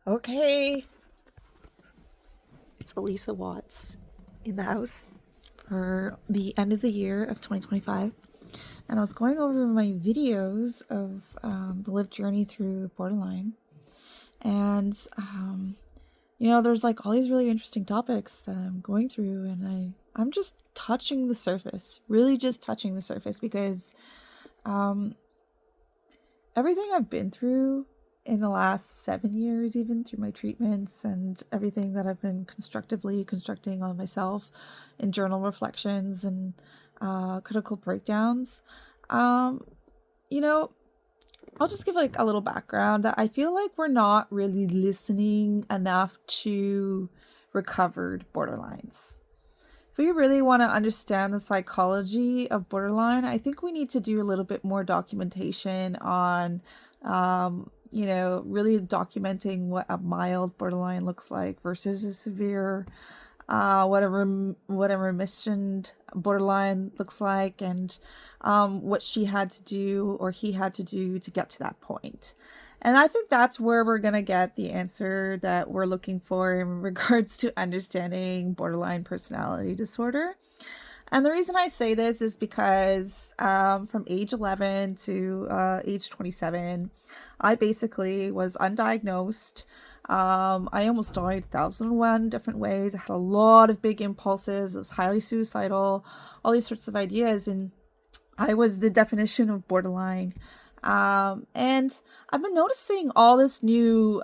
Okay, it's Elisa Watts in the house for the end of the year of 2025. And I was going over my videos of the live journey through Borderline. And, there's like all these really interesting topics that I'm going through. And I'm just touching the surface, really just touching the surface because everything I've been through in the last 7 years, even through my treatments and everything that I've been constructively constructing on myself in journal reflections and critical breakdowns. Um, you know, I'll just give like a little background that I feel like we're not really listening enough to recovered borderlines. If we really want to understand the psychology of borderline, I think we need to do a little bit more documentation on, really documenting what a mild borderline looks like versus a severe, whatever remission borderline looks like, and what she had to do or he had to do to get to that point. And I think that's where we're going to get the answer that we're looking for in regards to understanding borderline personality disorder. And the reason I say this is because from age 11 to age 27, I basically was undiagnosed. I almost died 1,001 different ways. I had a lot of big impulses. I was highly suicidal, all these sorts of ideas. And I was the definition of borderline. And I've been noticing all this new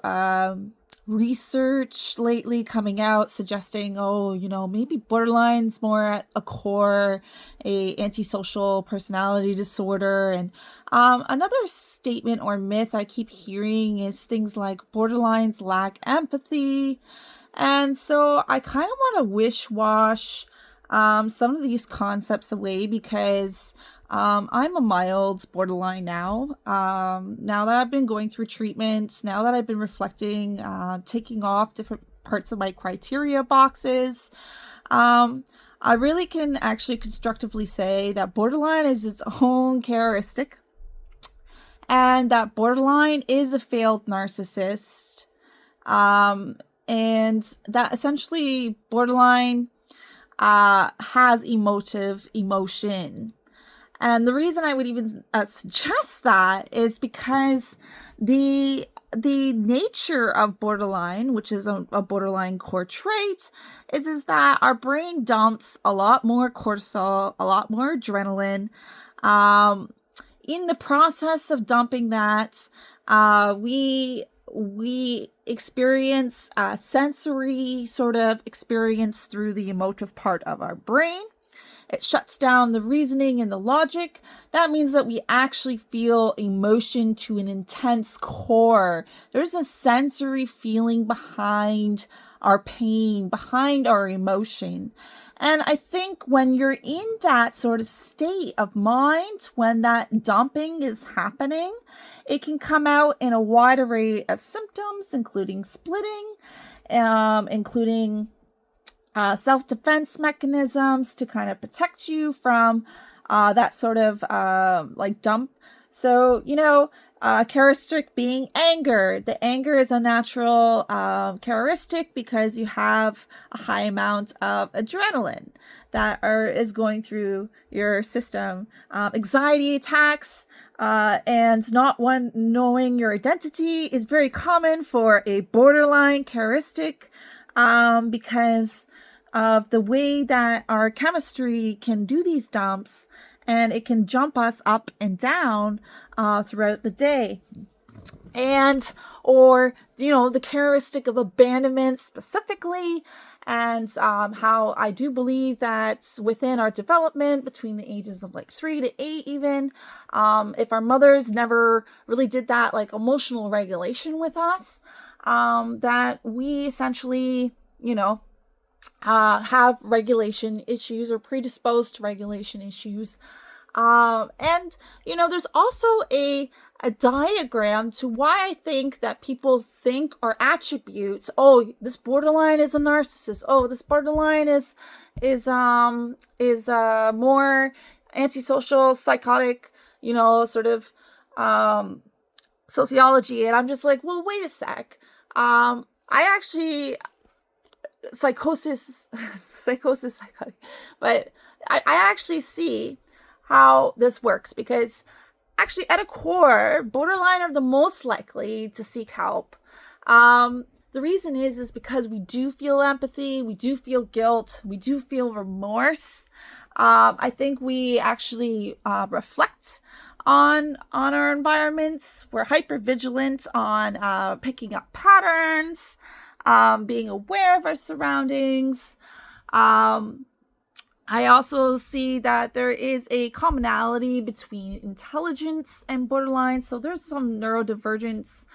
research lately coming out suggesting, maybe borderline's more at a core, a antisocial personality disorder. And another statement or myth I keep hearing is things like borderlines lack empathy. And so I kind of want to wish wash some of these concepts away because I'm a mild borderline now. Now that I've been going through treatment, now that I've been reflecting, taking off different parts of my criteria boxes, I really can actually constructively say that borderline is its own characteristic and that borderline is a failed narcissist. And that essentially borderline has emotion. And the reason I would even suggest that is because the nature of borderline, which is a borderline core trait, is that our brain dumps a lot more cortisol, a lot more adrenaline. In the process of dumping that, we experience a sensory sort of experience through the emotive part of our brain. It shuts down the reasoning and the logic. That means that we actually feel emotion to an intense core. There's a sensory feeling behind our pain, behind our emotion. And I think when you're in that sort of state of mind, when that dumping is happening, it can come out in a wide array of symptoms, including splitting, including self-defense mechanisms to kind of protect you from that sort of like dump. So, characteristic being anger. The anger is a natural characteristic because you have a high amount of adrenaline that is going through your system. Anxiety attacks and not one knowing your identity is very common for a borderline characteristic because of the way that our chemistry can do these dumps, and it can jump us up and down throughout the day. And or the characteristic of abandonment specifically, and how I do believe that within our development between the ages of like 3 to 8 even, if our mothers never really did that like emotional regulation with us, that we essentially have regulation issues or predisposed to regulation issues. And there's also a diagram to why I think that people think or attributes, oh, this borderline is a narcissist. Oh, this borderline is more antisocial, psychotic, sort of sociology. And I'm just like, well, wait a sec. I actually psychosis, but I actually see how this works, because actually at a core, borderline are the most likely to seek help. The reason is because we do feel empathy, we do feel guilt, we do feel remorse. I think we actually reflect on our environments. We're hyper vigilant on picking up patterns, being aware of our surroundings. I also see that there is a commonality between intelligence and borderline. So there's some neurodivergence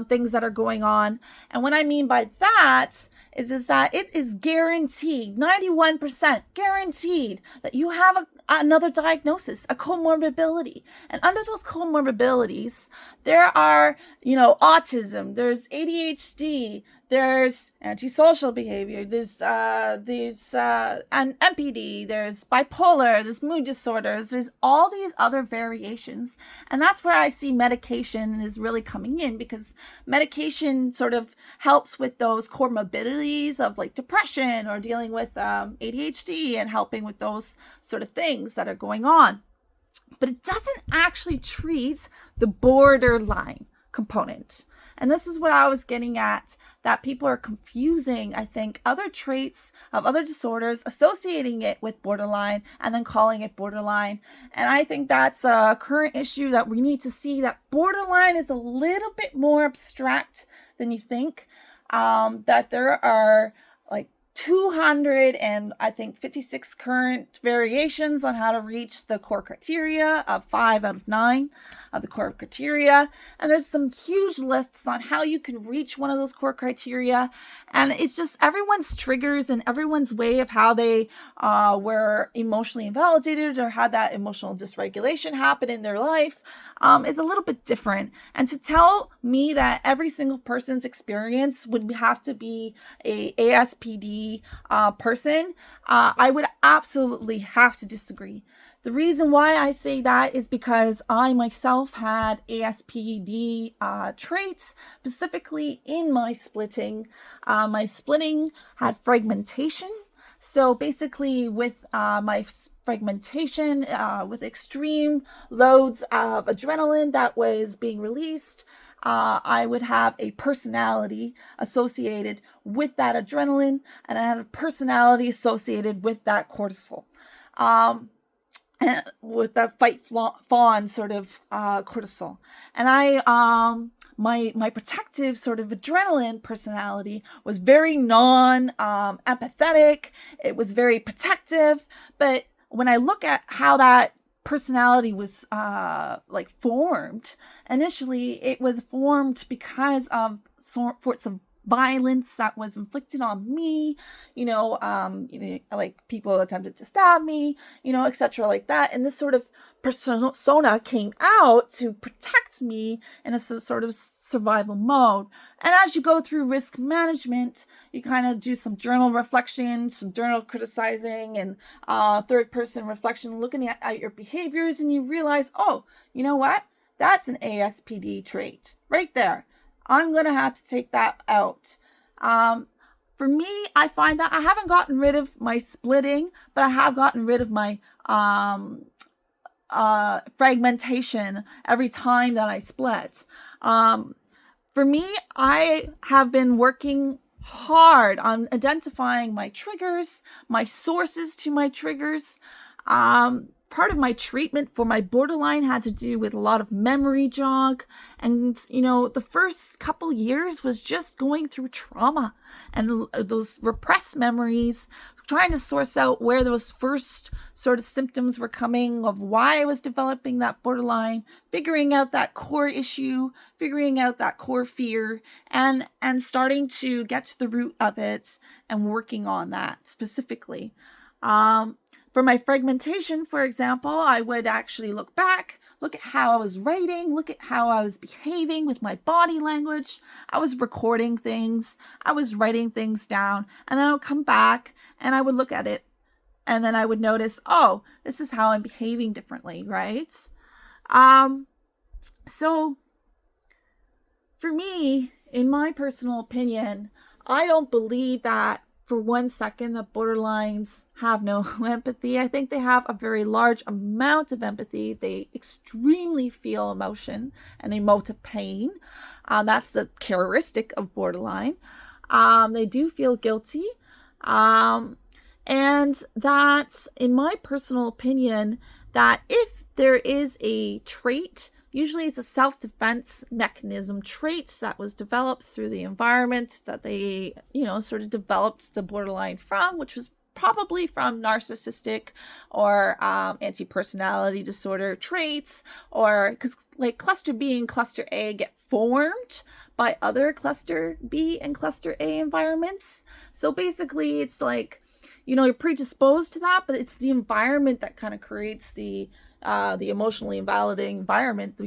things that are going on. And what I mean by that is that it is guaranteed, 91% guaranteed, that you have another diagnosis, a comorbidity. And under those comorbidities, there are, autism, there's ADHD, there's antisocial behavior, there's an MPD, there's bipolar, there's mood disorders, there's all these other variations. And that's where I see medication is really coming in, because medication sort of helps with those comorbidities of like depression or dealing with ADHD and helping with those sort of things that are going on. But it doesn't actually treat the borderline component. And this is what I was getting at, that people are confusing, I think, other traits of other disorders, associating it with borderline and then calling it borderline. And I think that's a current issue that we need to see, that borderline is a little bit more abstract than you think, that there are like 200 and I think 56 current variations on how to reach the core criteria of 5 out of 9 of the core criteria. And there's some huge lists on how you can reach one of those core criteria. And it's just everyone's triggers and everyone's way of how they were emotionally invalidated or had that emotional dysregulation happen in their life is a little bit different. And to tell me that every single person's experience would have to be a ASPD person, I would absolutely have to disagree. The reason why I say that is because I myself had ASPD traits, specifically in my splitting. My splitting had fragmentation. So basically with my fragmentation, with extreme loads of adrenaline that was being released, I would have a personality associated with that adrenaline, and I had a personality associated with that cortisol. And with that fight fawn sort of cortisol. And my protective sort of adrenaline personality was very empathetic. It was very protective. But when I look at how that personality was formed, initially it was formed because of sorts of violence that was inflicted on me, like people attempted to stab me, etc. like that. And this sort of persona came out to protect me in a sort of survival mode. And as you go through risk management, you kind of do some journal reflection, some journal criticizing, and third person reflection, looking at your behaviors, and you realize, oh, you know what? That's an ASPD trait right there. I'm going to have to take that out. For me, I find that I haven't gotten rid of my splitting, but I have gotten rid of my fragmentation every time that I split. For me, I have been working hard on identifying my triggers, my sources to my triggers. Part of my treatment for my borderline had to do with a lot of memory jog. And, the first couple years was just going through trauma and those repressed memories, trying to source out where those first sort of symptoms were coming, of why I was developing that borderline, figuring out that core issue, figuring out that core fear, and starting to get to the root of it and working on that specifically. For my fragmentation, for example, I would actually look back, look at how I was writing, look at how I was behaving with my body language. I was recording things, I was writing things down, and then I would come back and I would look at it, and then I would notice, oh, this is how I'm behaving differently, right? So for me, In my personal opinion, I don't believe that for 1 second that borderlines have no empathy. I think they have a very large amount of empathy. They extremely feel emotion and emotive pain. That's the characteristic of borderline. They do feel guilty. Um, and that, in my personal opinion, that if there is a trait, usually it's a self-defense mechanism trait that was developed through the environment that they, sort of developed the borderline from, which was probably from narcissistic or anti-personality disorder traits, or because like cluster B and cluster A get formed by other cluster B and cluster A environments. So basically it's like, you're predisposed to that, but it's the environment that kind of creates the emotionally invalidating environment.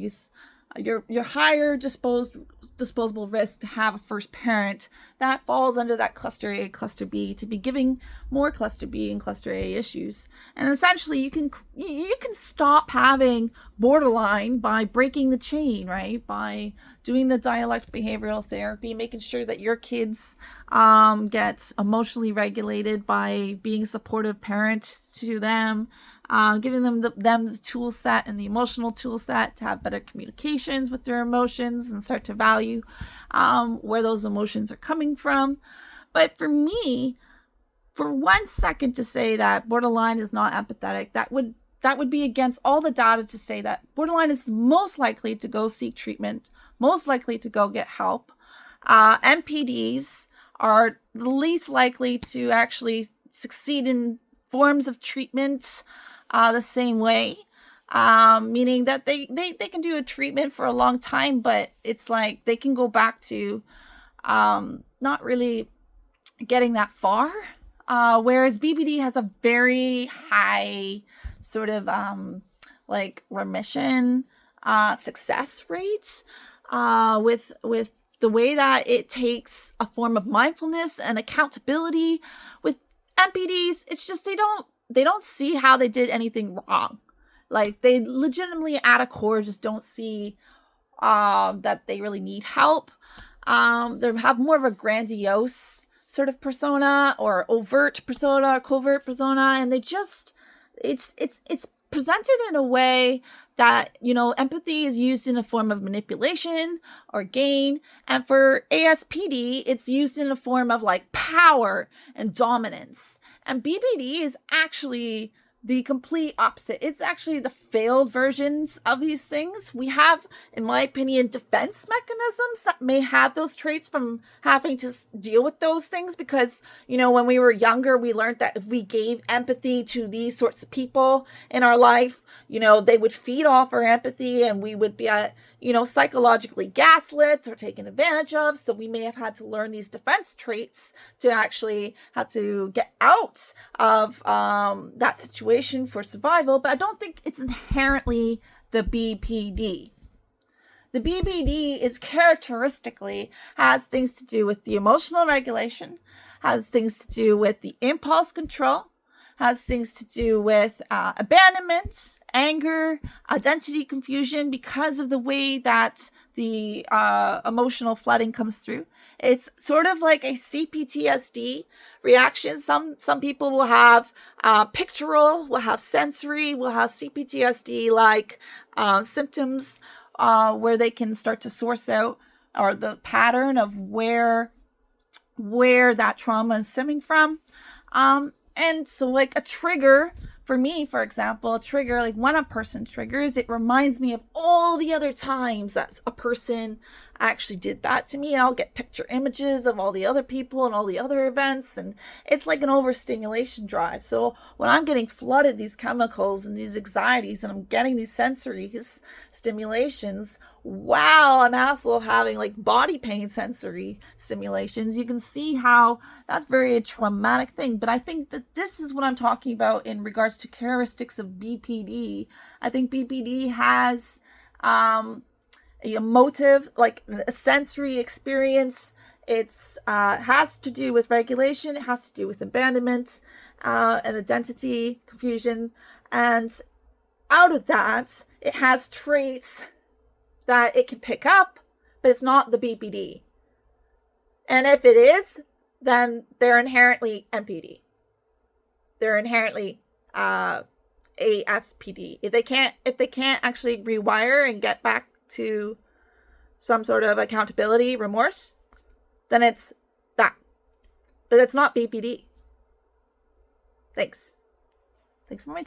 Your higher disposable risk to have a first parent that falls under that cluster A, cluster B, to be giving more cluster B and cluster A issues. And essentially you can stop having borderline by breaking the chain, right? By doing the dialect behavioral therapy, making sure that your kids get emotionally regulated by being a supportive parent to them, giving them the tool set and the emotional tool set to have better communications with their emotions and start to value where those emotions are coming from. But for me, for 1 second to say that borderline is not empathetic, that would be against all the data to say that borderline is most likely to go seek treatment, most likely to go get help. MPDs are the least likely to actually succeed in forms of treatment the same way, meaning that they can do a treatment for a long time, but it's like they can go back to not really getting that far, whereas BPD has a very high sort of like remission success rate with the way that it takes a form of mindfulness and accountability. With MPDs, it's just they don't see how they did anything wrong. Like, they legitimately at a core just don't see that they really need help. They have more of a grandiose sort of persona, or overt persona, or covert persona, and they just it's presented in a way that, empathy is used in a form of manipulation or gain. And for ASPD, it's used in a form of like power and dominance. And BPD is actually the complete opposite. It's actually the failed versions of these things. We have, in my opinion, defense mechanisms that may have those traits from having to deal with those things, because, when we were younger, we learned that if we gave empathy to these sorts of people in our life, they would feed off our empathy and we would be psychologically gaslit or taken advantage of. So we may have had to learn these defense traits to actually have to get out of that situation for survival. But I don't think it's inherently the BPD. The BPD is characteristically has things to do with the emotional regulation, has things to do with the impulse control, has things to do with abandonment, anger, identity confusion, because of the way that the emotional flooding comes through. It's sort of like a CPTSD reaction. Some people will have pictorial, will have sensory, will have CPTSD like symptoms, where they can start to source out or the pattern of where that trauma is stemming from. And so, like, a trigger for me, for example, a trigger, like when a person triggers, it reminds me of all the other times that a person actually did that to me. And I'll get picture images of all the other people and all the other events. And it's like an overstimulation drive. So when I'm getting flooded these chemicals and these anxieties, and I'm getting these sensory stimulations, while I'm also having like body pain sensory stimulations, you can see how that's very a traumatic thing. But I think that this is what I'm talking about in regards to characteristics of BPD. I think BPD has a emotive, like a sensory experience. It's has to do with regulation. It has to do with abandonment and identity confusion. And out of that, it has traits that it can pick up, but it's not the BPD. And if it is, then they're inherently MPD. They're inherently ASPD. If they can't actually rewire and get back to some sort of accountability, remorse, then it's that. But it's not BPD. Thanks for my time.